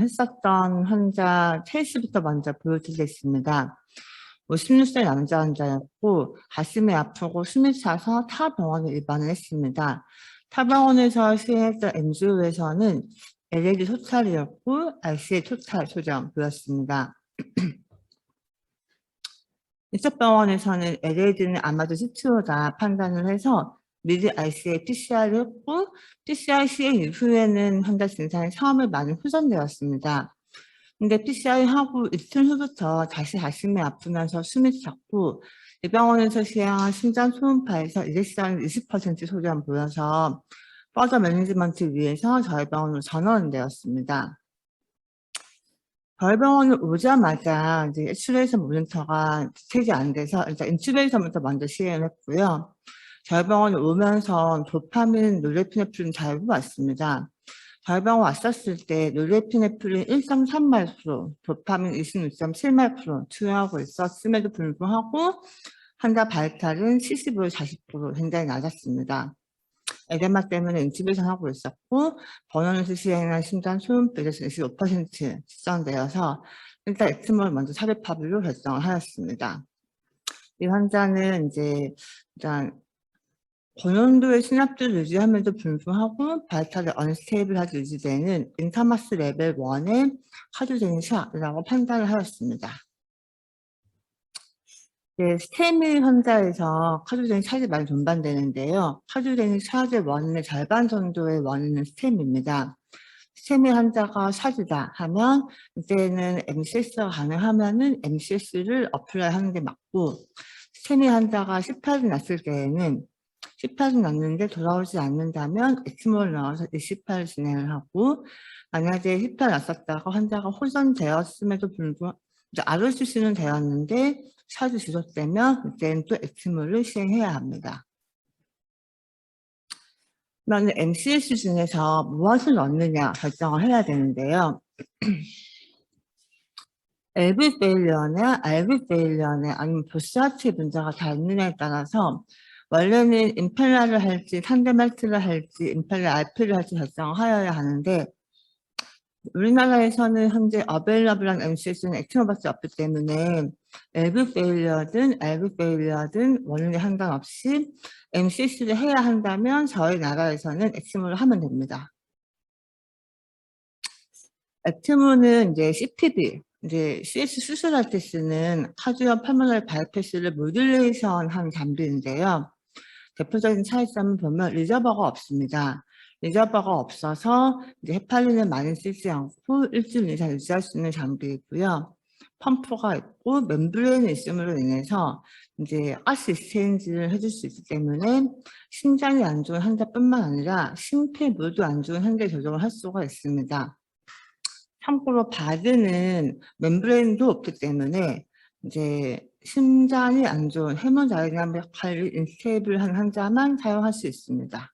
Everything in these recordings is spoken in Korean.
했었던 환자 케이스부터 먼저 보여드리겠습니다. 56세 남자 환자였고 가슴이 아프고 숨이 차서 타 병원에 입원을 했습니다. 타 병원에서 시행했던 NGO에서는 LAD 토탈이었고 RCA 토탈 조정이었습니다. 이쪽병원에서는 LAD는 아마도 CTO다 판단을 해서 미리 RCA PCR을 했고 PCR 시행 이후에는 환자 증상이 처음에 많이 호전되었습니다. 근데 PCR 하고 이틀 후부터 다시 가슴이 아프면서 숨이 찼고 이 병원에서 시행한 심장 초음파에서 일렉션 20% 소견 보여서 퍼더 매니지먼트 위해서 저희 병원으로 전원되었습니다. 저희 병원을 오자마자 이제 엑스레이션 모니터가 되지 안 돼서 일단 인큐베이터부터 먼저 시행을 했고요. 저희 병원에 오면서 도파민, 노르에피네프린 잘 해봤습니다. 저희 병원 왔었을 때 노르에피네프린 1.3마이크로, 도파민 26.7마이크로 투여하고 있었음에도 불구하고 환자 발탈은 75, 40% 굉장히 낮았습니다. 에데마 때문에 인투베이션 하고 있었고 번원에서 시행한 심장 초음파에서 25% 측정되어서 일단 엑스모를 먼저 삽입하기로 결정을 하였습니다. 이 환자는 이제 일단 고濃도의 신압도를 유지함에도 불구하고 발탈이 언스테이블하게 유지되는 인타마스 레벨 1의 카주젠샤라고 판단을 하였습니다. 네, 스테미 환자에서 카주젠이 차이 많이 동반되는데요. 카주젠이 차주의 원인의 절반 정도의 원인은 스테미입니다. 스테미 환자가 샤주다 하면 이제는 MCS가 가능하면은 MCS를 어플라이 하는 게 맞고 스테미 환자가 18이 났을 때에는 18이 났는데 돌아오지 않는다면 엑스모를 넣어서 28을 진행을 하고 만약에 18 났었다가 환자가 호전되었음에도 불구하고 ROCC는 되었는데 샤주 지속되면 이제는 또 엑스모를 시행해야 합니다. 그러면 MCS 중에서 무엇을 넣느냐 결정을 해야 되는데요. LV 페일리어나 RV 페일리어나 아니면 보스하트의 문제가 다 있느냐에 따라서 원래는 임펠라를 할지 탄데말트를 할지 임펠라 RP를 할지 결정하여야 하는데 우리나라에서는 현재 어베일러블한 MCS는 액티노밖에 없기 때문에 LV 페일리어든 RV 페일리어든 원인에 상관없이 MCS를 해야 한다면 저희 나라에서는 엑스모를 하면 됩니다. 엑스모는 이제 CPB, 이제 CS 수술할 때 쓰는 카디오 퍼머널 바이패스를 모듈레이션 한 장비인데요. 대표적인 차이점을 보면 리저버가 없습니다. 리저버가 없어서 이제 헤팔린을 많이 쓰지 않고 일주일 이상 유지할 수 있는 장비이고요. 펌프가 있고 멤브레인이 있음으로 인해서 이제 가스 익스체인지를 해줄 수 있기 때문에 심장이 안 좋은 환자뿐만 아니라 심폐 모두 안 좋은 환자 조정을 할 수가 있습니다. 참고로 바드는 멤브레인도 없기 때문에 이제 심장이 안 좋은 헤모다이나믹 관리 인스테이블한 환자만 사용할 수 있습니다.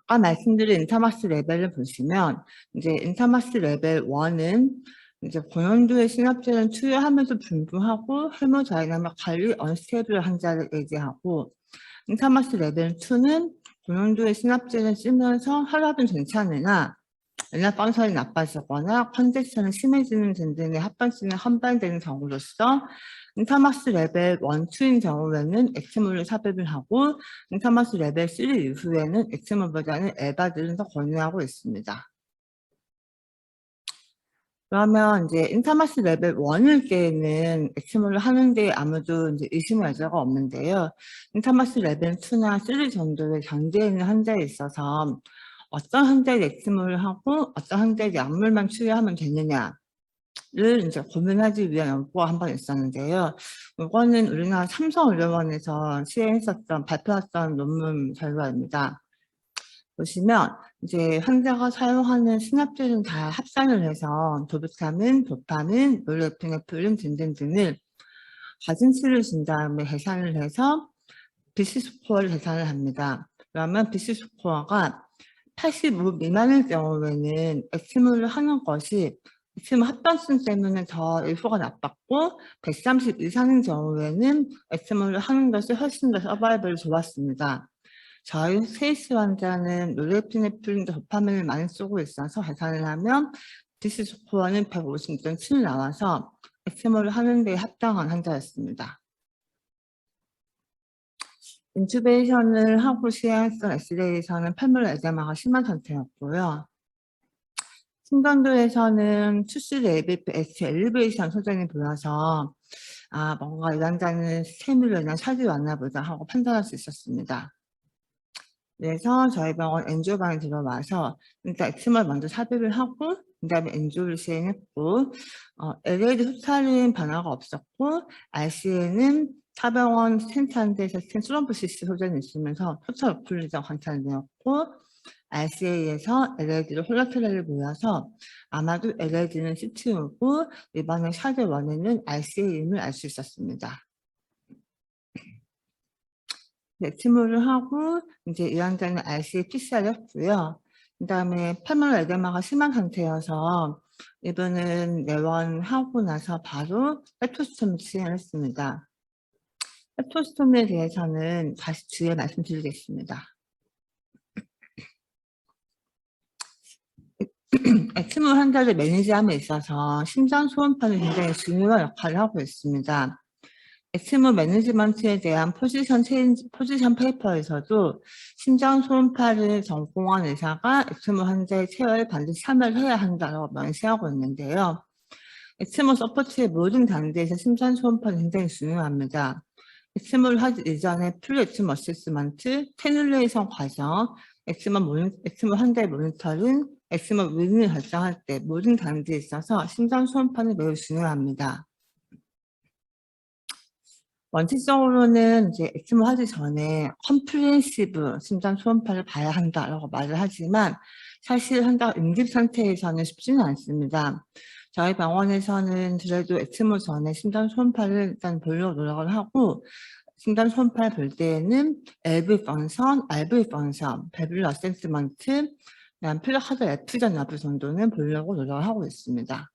아까 말씀드린 인타마스 레벨을 보시면 이제 인타마스 레벨 1은 이제 고濃도의 신압제를 투여함에도 불구하고 헤모다이나믹 관리 언스테이블 환자를 얘기하고 인타마스 레벨 2는 고濃도의 신압제를 쓰면서 혈압은 괜찮으나 연락 방사이 나빠지거나 컨젝션이 심해지는 등등의 합병증이 환발되는 경우로서 인타마스 레벨 1, 2인 경우에는 엑스모를 삽입을 하고 인타마스 레벨 3 이후에는 엑스모보다는 엘바들을 더 권유하고 있습니다. 그러면 이제 인타마스 레벨 1일 때에는 엑스모를 하는데 아무도 이제 의심의 여지가 없는데요. 인타마스 레벨 2나 3 정도의 경계에 있는 환자에 있어서 어떤 환자의 엑스모를 하고 어떤 환자의 약물만 투여하면 되느냐를 이제 고민하기 위한 연구가 한 번 있었는데요. 이거는 우리나라 삼성의료원에서 시행했었던 발표했던 논문 결과입니다. 보시면 이제 환자가 사용하는 신압제는 다 합산을 해서 도비타민, 도파민, 노르에피네프린 등등등을 가진치를 준 다음에 계산을 해서 BC 스코어를 계산을 합니다. 그러면 BC 스코어가 85 미만일 경우에는 엑스모를 하는 것이 엑스모 합병증 때문에 더 효과가 나빴고 130 이상인 경우에는 엑스모를 하는 것이 훨씬 더 서바이벌이 좋았습니다. 저희 세이스 환자는 노르에피네프린과 도파민을 많이 쓰고 있어서 계산을 하면 디스 스코어는 156.7 나와서 엑스모를 하는 데 합당한 환자였습니다. 인투베이션을 하고 시행했던 엑스레이에서는 팔물 에데마가 심한 상태였고요. 심전도에서는 투스 ABP S 엘리베이션 소견이 보여서 뭔가 이 환자는 스테미로 인한 샷이 왔나 보다 하고 판단할 수 있었습니다. 그래서 저희 병원 엔지오방에 들어와서 일단 엑스모를 먼저 삽입을 하고 그다음에 엔지오를 시행했고 LAD 토탈은 변화가 없었고 RCA는 타병원 스텐트 데서 스럼보시스 소견이 있으면서 토탈 오클루전 관찰되었고 RCA에서 LAD로 홀라테랄을 보여서 아마도 LAD는 CTO고 이번에 샷의 원인은 RCA임을 알 수 있었습니다. 엑스모를 하고 이제 이 환자는 RCA PCR을 했고요. 그다음에 팔물 에데마가 심한 상태여서 이분은 내원하고 나서 바로 페토스톰 시행했습니다. 페토스톰에 대해서는 다시 뒤에 말씀드리겠습니다. 엑스모 환자를 매니지함에 있어서 심장 소음파는 굉장히 중요한 역할을 하고 있습니다. 엑스모 매니지먼트에 대한 포지션 페이퍼에서도 심장 소음파를 전공한 의사가 엑스모 환자의 케어에 반드시 참여를 해야 한다고 명시하고 있는데요. 엑스모 서포트의 모든 단계에서 심장 소음파는 굉장히 중요합니다. 엑스모를 하기 이전에 풀 엑스모 어세스먼트, 캐뉼레이션 과정, 엑스모 환자의 모니터링, 엑스모 위능을 결정할 때 모든 단계에 있어서 심장 소음파는 매우 중요합니다. 원칙적으로는 이제 엑스모 하기 전에 컴프레hen시브 심장 초음파를 봐야 한다라고 말을 하지만 사실 환자 응급 상태에서는 쉽지는 않습니다. 저희 병원에서는 그래도 엑스모 전에 심장 초음파를 일단 보려고 노력을 하고 심장 초음파를 볼 때에는 LV 펑션, RV 펑션, 밸브럴 어세스먼트, 그다음 플러카드 F전 여부 정도는 보려고 노력을 하고 있습니다.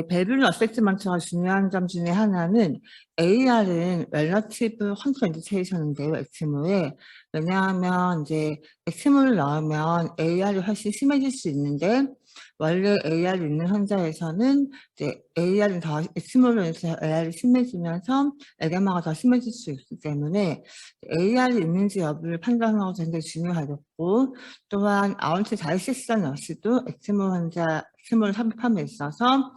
밸브럴 어세스먼트가 중요한 점 중에 하나는 AR은 렐러티브 컨트라인디케이션인데요, 엑스모에. 왜냐하면 이제 엑스모를 넣으면 AR이 훨씬 심해질 수 있는데 원래 AR이 있는 환자에서는 이제 AR은 더 엑스모로 인해서 AR이 심해지면서 에데마가 더 심해질 수 있기 때문에 AR이 있는지 여부를 판단하는 것이 굉장히 중요하겠고 또한 아웃트 다이섹션 역시도 엑스모를 삽입함에 있어서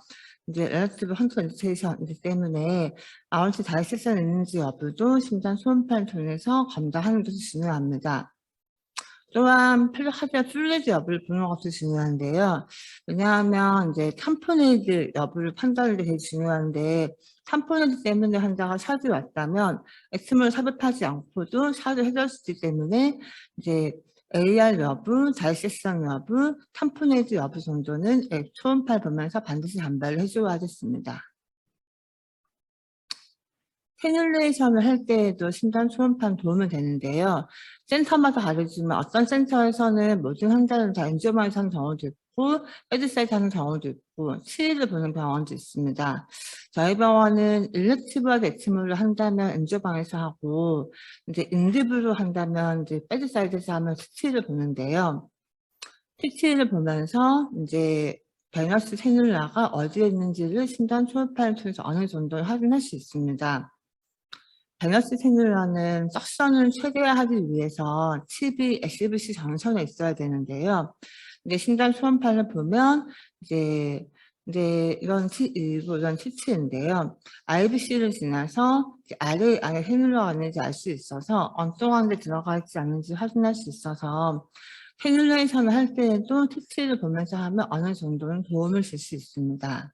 이제 렐러티브 컨트라인디케이션이기 때문에 아웃트 다이섹션이 있는지 여부도 심장 소음파를 통해서 검사하는 것이 중요합니다. 또한 하드웨어 플레이즈 여부를 보는 것도 중요한데요. 왜냐하면 이제 탐포네이드 여부를 판단하는 게 되게 중요한데 탐포네이드 때문에 환자가 샷이 왔다면 엑스모를 삽입하지 않고도 샷을 해줄 수 있기 때문에 이제 AR 여부, 다이섹션 여부, 탐포네이드 여부 정도는 초음파를 보면서 반드시 감별을 해줘야 하겠습니다. 캐뉼레이션을 할 때에도 심장 초음파는 도움이 되는데요. 센터마다 다르지만 어떤 센터에서는 모든 환자는 다 엔지오마에서 하는 경우도 있고 베드사이드 하는 경우도 있고 치의를 보는 병원도 있습니다. 저희 병원은 일렉티브하게 엑스모를 한다면 엔지오방에서 하고 이제 인디브로 한다면 이제 베드사이드에서 하면 치의를 보는데요. 치의를 보면서 이제 베너스 캐뉼라가 어디에 있는지를 심장 초음파를 통해서 어느 정도 확인할 수 있습니다. 베너스 캐뉼라는 석션을 최대화하기 위해서 칩이 SBC 정선에 있어야 되는데요. 이제 심장 초음파를 보면 이제 이런 치치인데요. RBC를 지나서 아래 안에 캐뉼라가 있는지 알 수 있어서 엉뚱한 데 들어가 있지 않는지 확인할 수 있어서 캐뉼레이션을 할 때에도 치치를 보면서 하면 어느 정도는 도움을 줄 수 있습니다.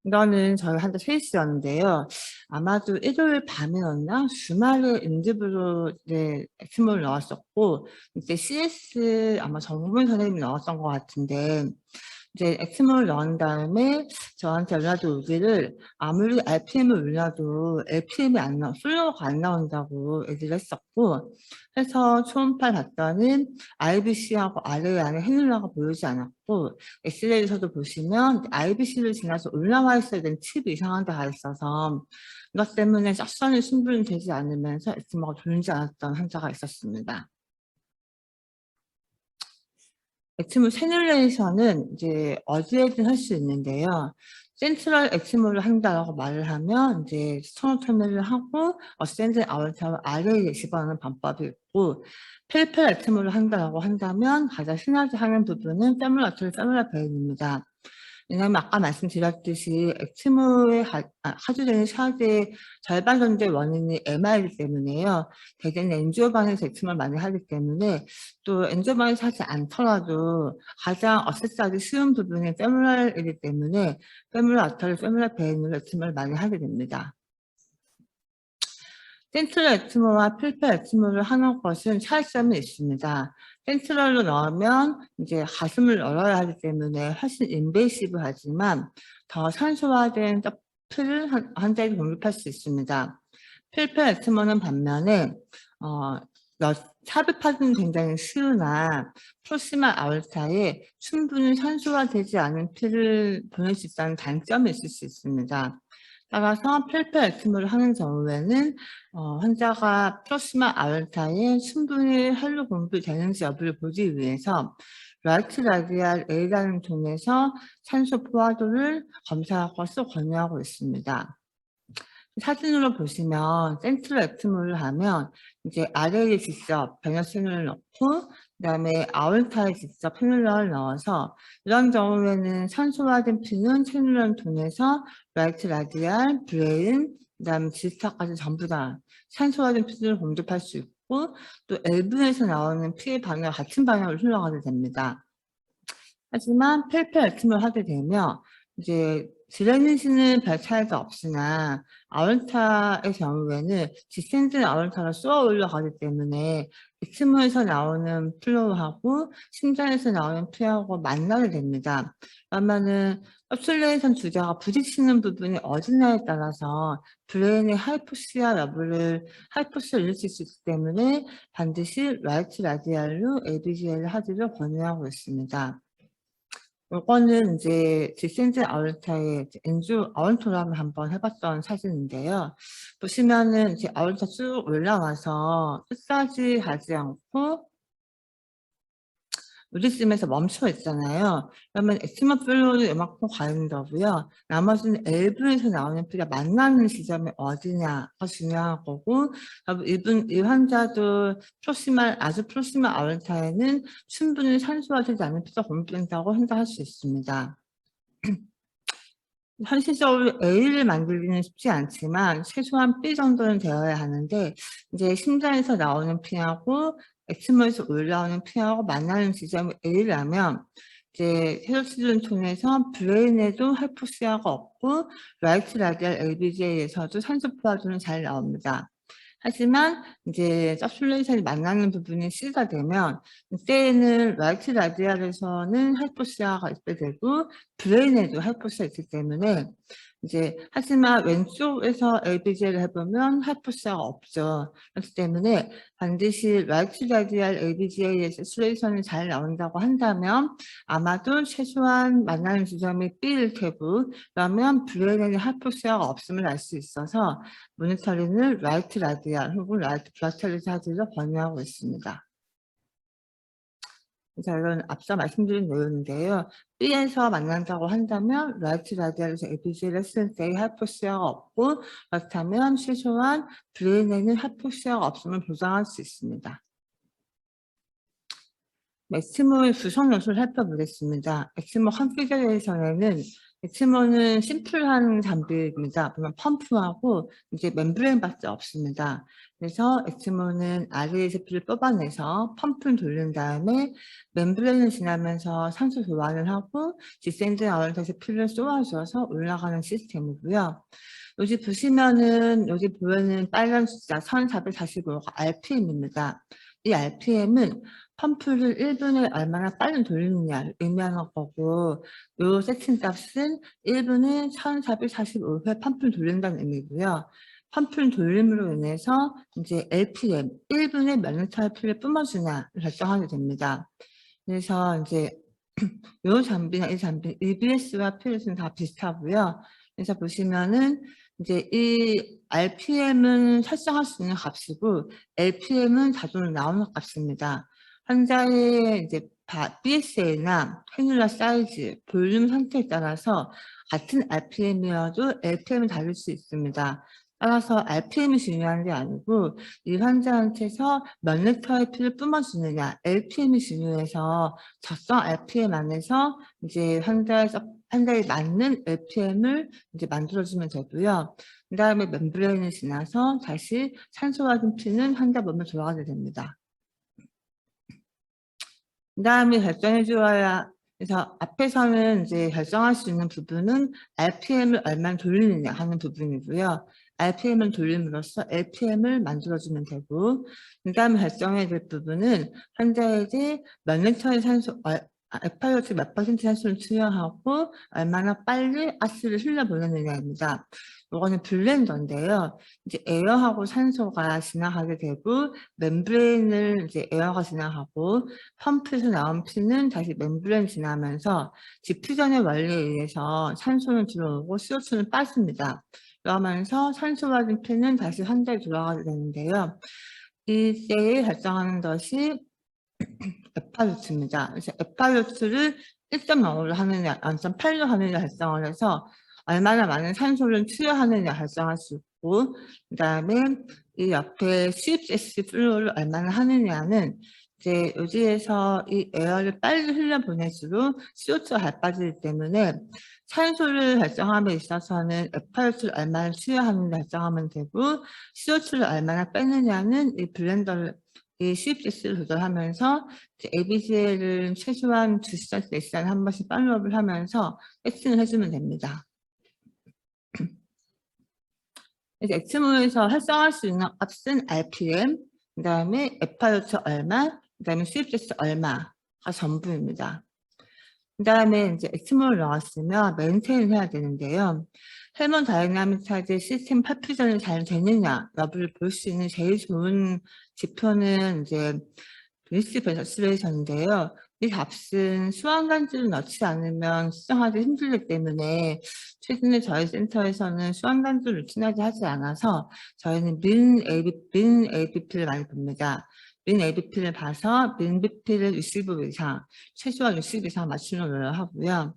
이거는 저희 환자 케이스였는데요. 아마도 일요일 밤이었나 주말에 인디브로 엑스모를 넣었었고 이때 CS 아마 정문 선생님이 넣었던 것 같은데 이제 엑스몰을 넣은 다음에 저한테 연락이 오기를 아무리 RPM을 올려도 LPM이 안 나와, 슬로우가 안 나온다고 얘기를 했었고, 해서 초음파를 봤더니 IBC하고 RA 안에 헤닐러가 보이지 않았고, 엑스레이에서도 보시면 IBC를 지나서 올라와 있어야 되는 칩이 이상한 데가 있어서 이것 때문에 짝선이 충분히 되지 않으면서 엑스모가 돌지 않았던 환자가 있었습니다. 엑스몰 세뮬레이션은 이제 어디에든 할 수 있는데요. 센트럴 엑스몰을 한다라고 말을 하면 이제 스토너 터널을 하고 어센드 아울타를 아래에 집어넣는 방법이 있고, 펠펠 엑스몰을 한다라고 한다면 가장 흔하게 하는 부분은 페뭟라토리 페뭟라 베인입니다. 왜냐하면 아까 말씀드렸듯이 엑스모에 하주되는 샷의 절반 정도의 원인이 MR이기 때문에요. 대개는 엔지오반에서 엑스모를 많이 하기 때문에 또 엔지오반에서 하지 않더라도 가장 어세스하기 쉬운 부분이 페뭟랄이기 때문에 페뭟라 아터리, 페뭟라 베인으로 엑스모를 많이 하게 됩니다. 센트럴 엑스모와 필페 엑스모를 하는 것은 차이점이 있습니다. 센트럴로 넣으면 이제 가슴을 열어야 하기 때문에 훨씬 인베이시브하지만 더 산소화된 피를 환자에게 공급할 수 있습니다. 필페 엑스모는 반면에 삽입하기는 굉장히 쉬우나 프로시마 아울타에 충분히 산소화되지 않은 피를 보낼 수 있다는 단점이 있을 수 있습니다. 따라서 필페 엑스모를 하는 경우에는 환자가 프로시마 아울타에 충분히 혈류 공급이 되는지 여부를 보기 위해서 라이트 라디알 A라는 통해서 산소 포화도를 검사할 것을 권유하고 있습니다. 사진으로 보시면 센트럴 엑스모를 하면 이제 아래에 직접 베너스를 넣고 그다음에 아울타에 직접 페뭟라를 넣어서 이런 경우에는 산소화된 피는 채널을 통해서 라이트 라디알, 브레인, 그다음에 지스타까지 전부 다 산소화된 피를 공급할 수 있고 또 L분에서 나오는 피의 방향과 같은 방향으로 흘러가게 됩니다. 하지만 펠페 엑스모를 하게 되면 이제 드레니지는 별 차이가 없으나 아orta의 경우에는 디센드 아orta가 쏘아 올라가기 때문에 엑스모에서 나오는 플로우하고 심장에서 나오는 피하고 만나게 됩니다. 그러면은 캡슐레이션 두 개가 부딪히는 부분이 어디냐에 따라서 브레인의 하이포시아 여부를 하이포시아를 일으킬 수 있기 때문에 반드시 라이트 라디알로 ABGL을 하기를 권유하고 있습니다. 요거는 이제 디센트 아울타의 엔주 아울토람을 한번 해봤던 사진인데요. 보시면은 이제 아울타 쭉 올라와서 끝까지 가지 않고 우리쯤에서 멈춰 있잖아요. 그러면 엑스마 플로우는 이만큼 가는 거고요. 나머지는 L분에서 나오는 피가 만나는 지점이 어디냐가 중요한 거고, 이 환자도 아주 프로시말 아울타에는 충분히 산소화되지 않은 피가 공급된다고 생각할 수 있습니다. 현실적으로 A를 만들기는 쉽지 않지만 최소한 B 정도는 되어야 하는데 이제 심장에서 나오는 피하고 엑스모에서 올라오는 피하고 만나는 지점이 A라면 이제 헤어치를 통해서 브레인에도 하이포시아가 없고 라이트 라디알 LBJ에서도 산소 포화도는 잘 나옵니다. 하지만 이제 서큘레이션이 만나는 부분이 C가 되면 이때에는 라이트 라디알에서는 하이포시아가 있게 되고 브레인에도 하이포시아 있기 때문에 이제 하지만 왼쪽에서 LBJ를 해보면 하이포시아가 없죠. 그렇기 때문에 반드시 라이트 라디알 LBJ에서 서큘레이션이 잘 나온다고 한다면 아마도 최소한 만나는 지점이 B일 테고 그러면 브레인에는 하이포시아가 없음을 알 수 있어서 모니터링을 라이트 라디알 혹은 라이트 블라스텔리스 하기를 권유하고 있습니다. 자, 이건 앞서 말씀드린 내용인데요. B에서 만난다고 한다면 라이트 라디알에서 APG를 했을 때의 하이포시아가 없고 그렇다면 최소한 브레인에는 하이포시아가 없음을 보장할 수 있습니다. 엑스모의 구성 요소를 살펴보겠습니다. 엑스모 컨피그레이션에는 엑스모는 심플한 장비입니다. 보면 펌프하고 이제 멤브레인밖에 없습니다. 그래서 엑스모는 아래에서 피를 뽑아내서 펌프를 돌린 다음에 멤브레인을 지나면서 산소 교환을 하고 디센드 아울렛에서 피를 쏘아줘서 올라가는 시스템이고요. 여기 보시면은 여기 보이는 빨간 숫자 1445가 RPM입니다. 이 RPM은 펌프를 1분에 얼마나 빨리 돌리느냐를 의미하는 거고, 요 세팅 값은 1분에 1445회 펌프를 돌린다는 의미고요. 펌프를 돌림으로 인해서 이제 LPM, 1분에 몇 리터의 피를 뿜어주냐를 결정하게 됩니다. 그래서 이제 요 장비나 이 장비, EBS와 필렛은 다 비슷하고요. 그래서 보시면은 이제 이 RPM은 설정할 수 있는 값이고 LPM은 자동으로 나오는 값입니다. 환자의 이제 BSA나 캐뉼라 사이즈, 볼륨 상태에 따라서 같은 RPM이어도 LPM이 다를 수 있습니다. 따라서 RPM이 중요한 게 아니고 이 환자한테서 몇 리터의 피를 뿜어주느냐, LPM이 중요해서 적정 RPM 안에서 이제 환자에 맞는 LPM을 이제 만들어주면 되고요. 그 다음에 멤브레인을 지나서 다시 산소와 피는 환자 몸에 돌아가게 됩니다. 그 다음에 결정해 주어야, 그래서 앞에서는 이제 결정할 수 있는 부분은 RPM을 얼마나 돌리느냐 하는 부분이고요. RPM을 돌림으로써 LPM을 만들어주면 되고, 그 다음에 결정해야 될 부분은 환자에게 몇 리터의 산소, FiO2 몇 퍼센트 산소를 투여하고 얼마나 빨리 가스를 흘려보내느냐입니다. 이거는 블렌더인데요. 이제 에어하고 산소가 지나가게 되고 멤브레인을 이제 에어가 지나가고 펌프에서 나온 피는 다시 멤브레인 지나면서 디퓨전의 원리에 의해서 산소는 들어오고 CO2는 빠집니다. 그러면서 산소가 된 피는 다시 환자에 돌아가게 되는데요. 이때에 결정하는 것이 FiO2입니다. 그래서 FiO2를 1.05로 하느냐, 0.8로 하느냐 결정을 해서 얼마나 많은 산소를 투여하느냐 결정할 수 있고, 그 다음에 이 옆에 CFS 플로우를 얼마나 하느냐는 이제 여기에서 이 에어를 빨리 흘려보낼수록 CO2가 잘 빠지기 때문에 산소를 결정함에 있어서는 FiO2를 얼마나 투여하느냐 결정하면 되고, CO2를 얼마나 빼느냐는 이 블렌더를 이 CFS를 조절하면서 ABGL을 최소한 2시간, 4시간에 한 번씩 팔로우업을 하면서 세팅을 해주면 됩니다. 그래서 엑스모에서 활성화할 수 있는 값은 RPM, 그 다음에 FiO2 얼마, 그 다음에 CFS 얼마가 전부입니다. 그 다음에 이제 엑스모를 넣었으면 메인테인을 해야 되는데요. 헬먼 다이나믹하드 시스템 퍼퓨전이 잘 되느냐 여부를 볼 수 있는 제일 좋은 지표는 이제 리스크 베너스레이션인데요. 이 값은 수환간주를 넣지 않으면 수정하기 힘들기 때문에 최근에 저희 센터에서는 수환간주 루틴하게 하지 않아서 저희는 민 ABP를 많이 봅니다. 민 ABP를 봐서 민 BP를 65 이상, 최소한 60 이상 맞추는 걸 하고요.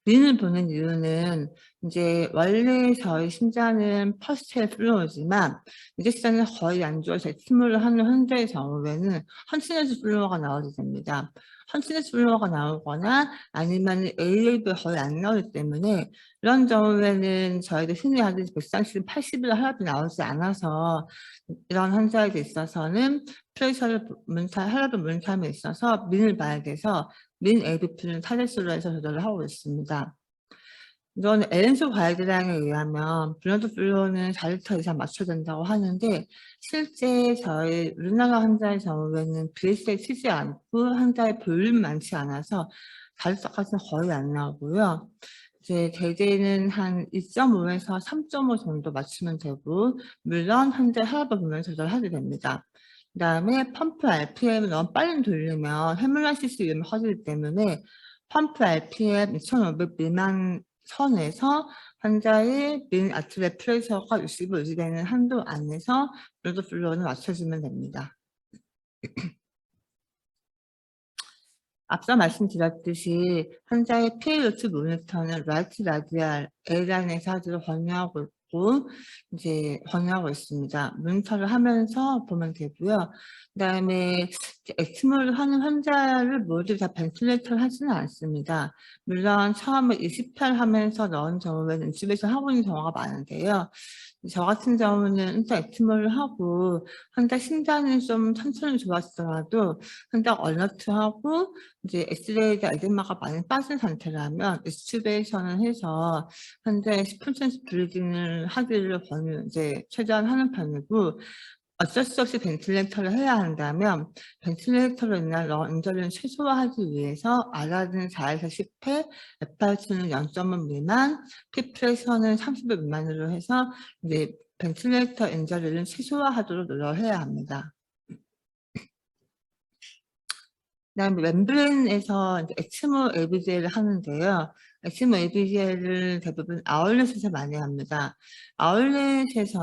민을 보는 이유는 이제 원래 저희 심장은 퍼스트의 플로우지만 이제서는 거의 안 좋아서 엑스모를 하는 환자의 경우에는 헌치네스 플로우가 나오게 됩니다. 헌치네스 플로우가 나오거나 아니면 AA가 거의 안 나오기 때문에 이런 경우에는 저희도 흔히 하듯이 130, 80일 혈압이 나오지 않아서 이런 환자에 있어서는 프레셔를 혈압을 문탐에 있어서 민을 봐야 돼서 민 ABP는 타겟으로 해서 조절을 하고 있습니다. 이건 에렌소 가이드라인에 의하면 블러드 플로우는 4리터 이상 맞춰야 된다고 하는데 실제 저희 우리나라 환자의 경우에는 BS에 치지 않고 환자의 볼륨이 많지 않아서 4리터까지는 거의 안 나오고요. 이제 대개는 한 2.5에서 3.5 정도 맞추면 되고 물론 환자의 혈압을 보면서 조절하게 됩니다. 그 다음에 펌프 RPM을 너무 빨리 돌리면 헤몰라시스 위험이 커지기 때문에 펌프 RPM 2,500 미만 선에서 환자의 민 아트레 프레셔가 65 유지되는 한도 안에서 블러드 플로우는 맞춰주면 됩니다. 앞서 말씀드렸듯이 환자의 PaO2 모니터는 라이트 라디알 A라인에서 하기를 권유하고 있고 이제 권유하고 있습니다. 모니터를 하면서 보면 되고요. 그다음에 엑스모를 하는 환자를 모두 다 벤틸레이터를 하지는 않습니다. 물론 처음에 20편 하면서 넣은 경우에는 집에서 하고 있는 경우가 많은데요. 저 같은 경우는 일단 엑스모를 하고 환자 심장이 좀 천천히 좋았더라도 환자 얼너트하고 이제 엑스레이가 에데마가 많이 빠진 상태라면 익스튜베이션을 해서 환자의 10% 브리딩을 하기를 이제 최대한 하는 편이고 어쩔 수 없이 벤틸레이터를 해야 한다면 벤틸레이터로 인한 런저를 최소화하기 위해서 RR은 4에서 10회, FR2는 0.5 미만, P프레셔는 30회 미만으로 해서 이제 벤틸레이터 인저리를 최소화하도록 노력해야 합니다. 그다음에 멤브레인에서 이제 엑스모 ABG를 하는데요. 엑스모 ABG를 대부분 아울렛에서 많이 합니다. 아울렛에서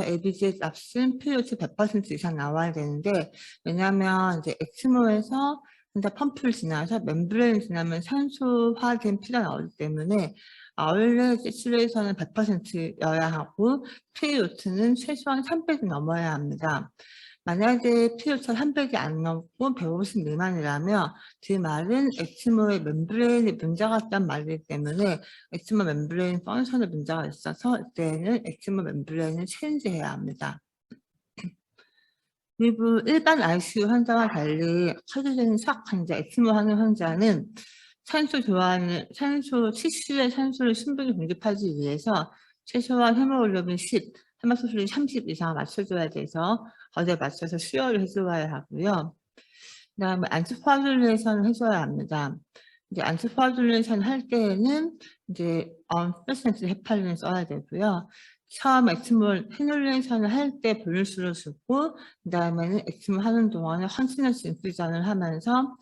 ABG의 값은 pH 100% 이상 나와야 되는데, 왜냐하면 이제 엑스모에서 혼자 펌프를 지나서 멤브레인 지나면 산소화된 피가 나오기 때문에 아울렛 시술에서는 100%여야 하고 pH는 최소한 300이 넘어야 합니다. 만약에 pH 300이 안 넘고 150 미만이라면 그 말은 엑스모의 멤브레인이 문제가 있다는 말이기 때문에 엑스모 멤브레인 펑션에 문제가 있어서 이때는 엑스모 멤브레인을 체인지해야 합니다. 그리고 일반 ICU 환자와 달리 커지는 삭 환자, 엑스모 하는 환자는 산소 치수의 산소를 충분히 공급하기 위해서 최소한 헤모글로빈 10, 헤마토크린 30 이상 맞춰줘야 돼서 거기에 맞춰서 수혈을 해줘야 하고요. 그다음에 안티코아듈레이션을 해줘야 합니다. 이제 안티코아듈레이션 할 때에는 이제 언퍼센트 헤파린을 써야 되고요. 처음 엑스몰 헤놀레이션을 할 때 볼수록 주고 그다음에는 엑스몰 하는 동안에 컨티너스 인퓨전을 하면서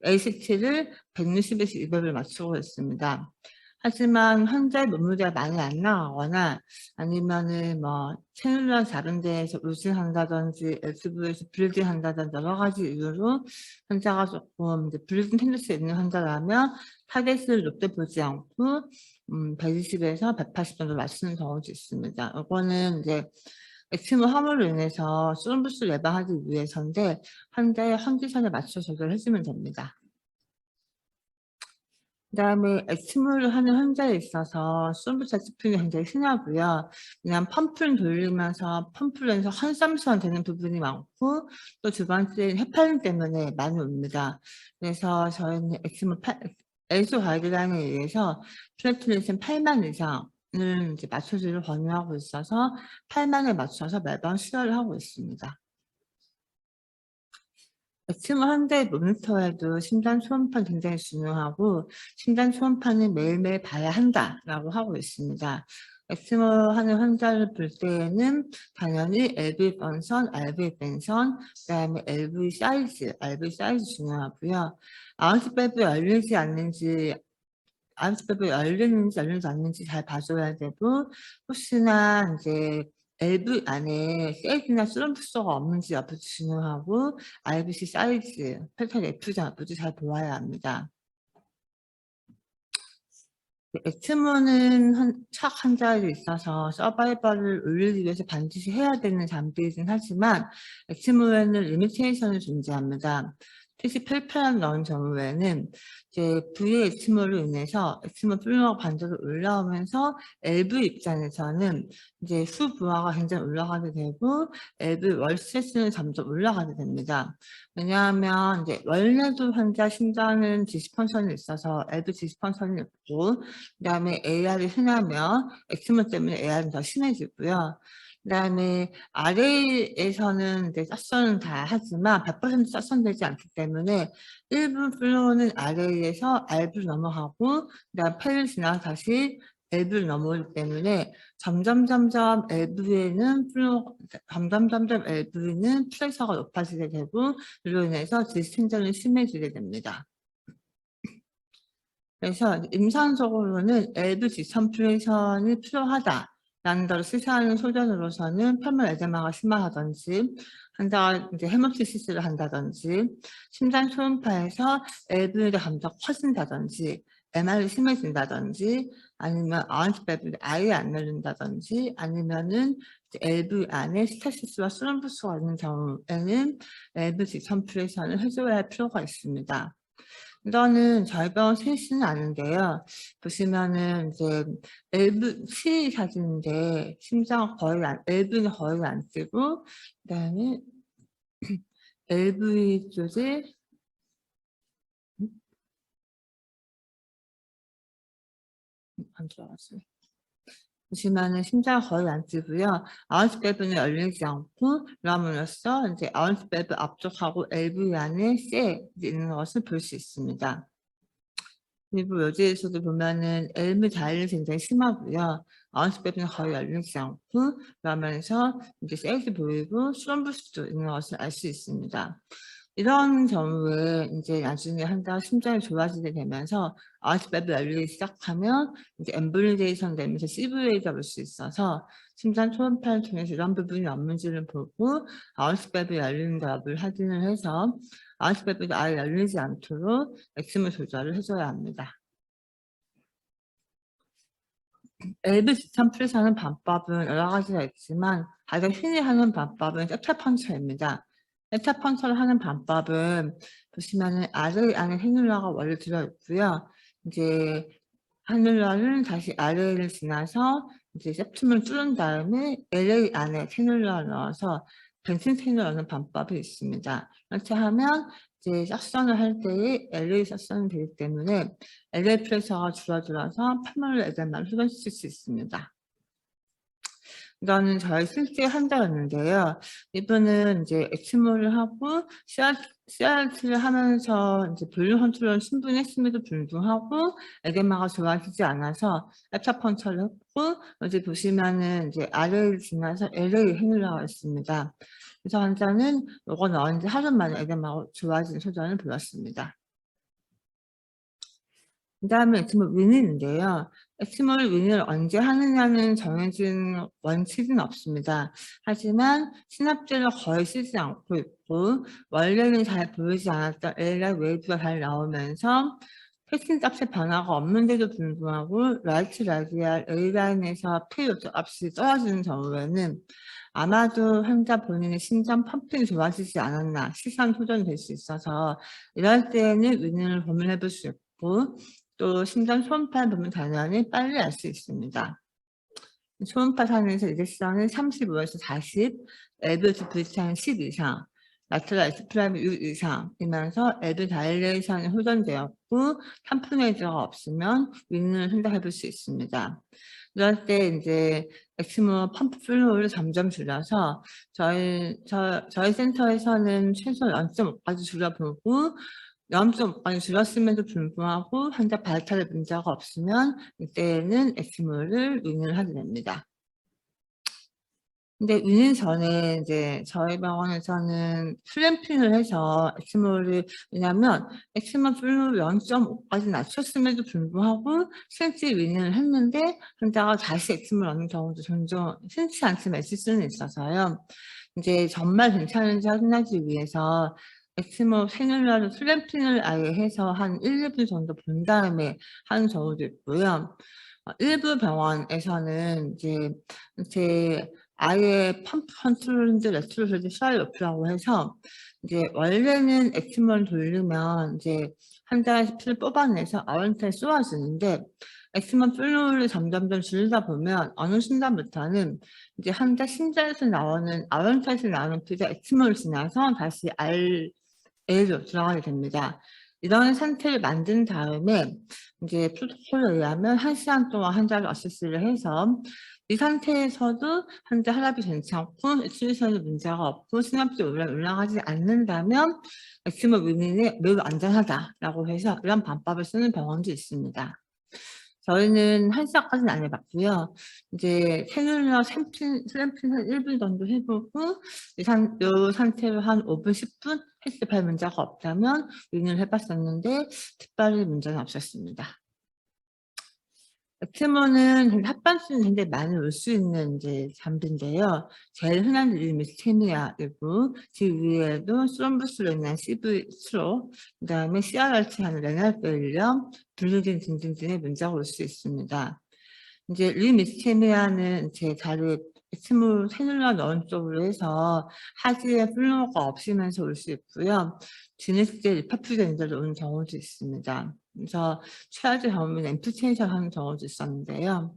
ACT를 160에서 200을 맞추고 있습니다. 하지만 환자의 몸무게가 많이 안 나가거나 아니면은 뭐 채널러 다른 데에서 우진한다든지 엘스부에서 블리딩 한다든지 여러 가지 이유로 환자가 조금 이제 블리딩 텐den스 있는 환자라면 타겟을 높게 보지 않고 120에서 180 정도 맞추는 경우도 있습니다. 이거는 이제 엑스모 함으로 인해서 스럼부스를 예방하기 위해서인데 환자의 컨디션에 맞춰 조절해주면 됩니다. 그다음에 엑스모를 하는 환자에 있어서 스럼부스 제품이 굉장히 흔하고요. 그냥 펌프를 돌리면서 펌프로 해서 환삼수환 되는 부분이 많고 또 두 번째는 헤파린 때문에 많이 옵니다. 그래서 저희는 엘소 가이드라인에 의해서 플래티넷은 8만 이상을 이제 맞춰주기를 권유하고 있어서 8만을 맞춰서 매번 수혈을 하고 있습니다. 엑스모 한 대 모니터에도 심장 초음파 굉장히 중요하고 심장 초음파는 매일매일 봐야 한다라고 하고 있습니다. 엑스모 하는 환자를 볼 때에는 당연히 LV 번선, RV 벤선, 그다음에 LV 사이즈 중요하고요. 아웃스밸브 열리지 않는지 아웃스밸브 열리는지 않는지 잘 봐줘야 되고 혹시나 이제 LV 안에 세이프나 스럼프소가 없는지 옆에 중요하고 RBC 사이즈, 패턴 F자 모두 잘 보아야 합니다. 엑스모는 척 환자에 있어서 서바이벌을 올리기 위해서 반드시 해야 되는 장비이긴 하지만 엑스모에는 리미테이션이 존재합니다. 특히 펠페랑 넣은 경우에는 이제 V의 엑스모로 인해서 엑스모 플루어가 반대로 올라오면서 LV 입장에서는 이제 수부하가 굉장히 올라가게 되고 LV 월세스는 점점 올라가게 됩니다. 왜냐하면 이제 원래도 환자 심장은 지시펀션이 있어서 LV 지시펀션이 있고 그다음에 AR이 흔하면 엑스모 때문에 AR은 더 심해지고요. 그다음에 RA에서는 이제 싹선은 다 하지만 100% 싹선되지 않기 때문에 일부 플로우는 RA에서 RB로 넘어가고 그다음 폐를 지나서 다시 LV로 넘어오기 때문에 점점 LV는 프레셔가 높아지게 되고 이로 인해서 디스텐션이 심해지게 됩니다. 그래서 임상적으로는 LV 디컴프레션이 필요하다라는 걸 시사하는 소견으로서는 폐물 에데마가 심하다든지 환자가 이제 헤모시스를 한다든지 심장 초음파에서 LV의 감도가 커진다든지 MR이 심해진다든지 아니면 아웃밸브를 아예 안 열린다든지 아니면은 LV 안에 스타시스와 스럼부스가 있는 경우에는 LV 디컴프레션을 해줘야 할 필요가 있습니다. 이거는 저희 병원 셋이는 아는데요. 보시면은 이제 LV 사진인데 심장 거의 LV는 거의 안 뜨고 그다음에 LV 쪽에 안 들어갔어요. 보시면은 심장이 거의 안 뛰고요. 아웃밸브는 열리지 않고 그럼으로써 이제 아웃밸브 앞쪽하고 LV 안에 쇠 있는 것을 볼 수 있습니다. 그리고 여기에서도 보면은 엘브 자일이 굉장히 심하고요. 아웃밸브는 거의 열리지 않고 그러면서 이제 쇠도 보이고 스럼블스도 있는 것을 알 수 있습니다. 이런 경우에 인제 나중에 한가 심장이 좋아지게 되면서 아웃밸브 열리기 시작하면 이제 엠볼리제이션 되면서 CVA가 올 수 있어서 심장 초음파를 통해서 이런 부분이 없는지를 보고 아웃밸브 열리는 거 여부를 확인을 해서 아웃밸브가 아예 열리지 않도록 엑스무 조절을 해 줘야 합니다. 앱을 지참플에서 하는 방법은 여러 가지가 있지만 가장 흔히 하는 방법은 세타펀처입니다. 세타펀처를 하는 방법은 보시면은 아래 안에 헤듈러가 원래 들어 있고요. 인제 헤듈러를 다시 아래를 지나서 이제 septum을 뚫은 다음에 LA 안에 캐뉼라를 넣어서 벤틴텐을 넣는 방법이 있습니다. 이렇게 하면 이제 석션을 할 때에 LA 석션이 되기 때문에 LA 프레셔가 줄어들어서 파멀 에덴마를 수정시킬 수 있습니다. 이거는 저희 실제 환자였는데요. 이분은 인제 엑스모를 하고 CRT를 하면서 인제 볼륨 컨트롤을 충분히 했음에도 불구하고 에덴마가 좋아지지 않아서 에타펀처를 했고 여기 보시면은 인제 아래를 지나서 LA 헤듈러가 있습니다. 그래서 환자는 요거 넣은 지 하루 만에 에덴마가 좋아지는 소전을 보였습니다. 그다음에 엑스몰 윈인인데요. 엑스몰 윈을 언제 하느냐는 정해진 원칙은 없습니다. 하지만 시납제를 거의 쓰지 않고 있고 원래는 잘 보이지 않았던 A라인 웨이브가 잘 나오면서 패킹 값의 변화가 없는데도 불구하고 라이트 라디알 A라인에서 피 요청 값이 떨어지는 경우에는 아마도 환자 본인의 심장 펌핑이 좋아지지 않았나 시선 호전이 될 수 있어서 이럴 때에는 윈을 고민해 볼 수 있고 또 심장 초음파를 보면 당연히 빨리 알 수 있습니다. 초음파 상에서 일직선은 35에서 40, LVS V차는 10 이상, 라테랄 S 프라임이 6 이상이면서 LV 다일레이션이 호전되었고 탐프네이저가 없으면 윈을 생각해 볼 수 있습니다. 이럴 때 인제 엑스모 펌프 플로우를 점점 줄여서 저희 센터에서는 최소 0.5까지 줄여보고 0.5까지 줄였음에도 불구하고 환자 발탈에 문제가 없으면 이때에는 엑스모를 윈을 하게 됩니다. 근데 윈 전에 인제 저희 병원에서는 클램핑을 해서 엑스모를 왜냐하면 엑스모 플로우 0.5까지 낮췄음에도 불구하고 실제 윈을 했는데 환자가 다시 엑스모를 얻는 경우도 종종 흔치 않지만 있을 수는 있어서요. 인제 정말 괜찮은지 확인하기 위해서 엑스모 캐뉼라로 클램핑을 아예 해서 한 1-2분 정도 본 다음에 하는 경우도 있고요. 일부 병원에서는 이제 아예 펌프 컨트롤인지 레트로스틱 샤이 옆이라고 해서 이제 원래는 엑스모를 돌리면 이제 환자의 피를 뽑아내서 아원트에 쏘아주는데 엑스모 플로우를 점점점 줄이다 보면 어느 순간부터는 이제 환자 심장에서 나오는 아원트에서 나오는 피가 엑스모를 지나서 다시 A로 들어가게 됩니다. 이런 상태를 만든 다음에 인제 프로토콜에 의하면 1 시간 동안 환자를 어시스를 해서 이 상태에서도 환자 혈압이 괜찮고 수유선에 문제가 없고 심박수 올라가지 않는다면 엑스모 윈이 매우 안전하다라고 해서 이런 방법을 쓰는 병원도 있습니다. 저희는 1 시간까지는 안 해 봤고요. 이제 캐뉼라 클램핑 한 1분 정도 해 보고 요 상태로 한 5 분, 10분 했을 때 별 문제가 없다면 윈을 해 봤었는데 특별히 문제는 없었습니다. 엑스모는 합병증이 굉장히 많이 올 수 있는 인제 장비인데요. 제일 흔한 이름이 스테미아이고 그 위에도 스럼브스로 인한 CV 스트로크 그다음에 CRRT 하는 레날 페일리어, 블리딩 등등등의 문제가 올 수 있습니다. 인제 리미스테미아는 제 다리 엑스모 캐뉼라 넣은 쪽으로 해서 하지에 플로우가 없으면서 올 수 있고요. 뒤늦게 리파프젠자로 오는 경우도 있습니다. 그래서 최악의 경우는 앰푸테이션 하는 경우도 있었는데요.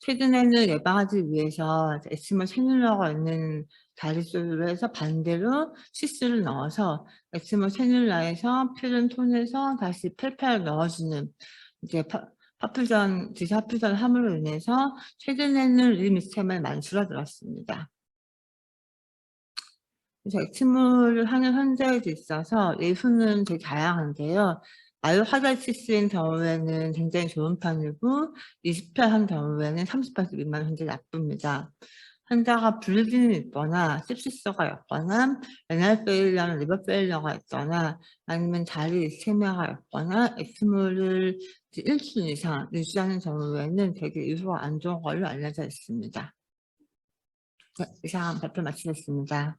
최근에는 예방하기 위해서 엑스모 캐뉼라가 있는 다리 쪽으로 해서 반대로 시스를 넣어서 엑스모 캐뉼라에서 피를 통해서 다시 펠페를 넣어주는 이제 지사합필전 함으로 인해서 최근에는 리미스템을 많이 줄어들었습니다. 그래서 액침물을 하는 환자에도 있어서 예후는 되게 다양한데요. 아유화달치스인 경우에는 굉장히 좋은 편이고 20회 한 경우에는 30% 미만 굉장히 나쁩니다. 환자가 블리딩이 있거나 sepsis가 있거나 레날 페일러나 리버 페일러가 있거나 아니면 다리 이스케미아가 있거나 액침물을 일주일 이상 유지하는 경우에는 되게 이후가 안 좋은 걸로 알려져 있습니다. 네, 이상 발표 마치겠습니다.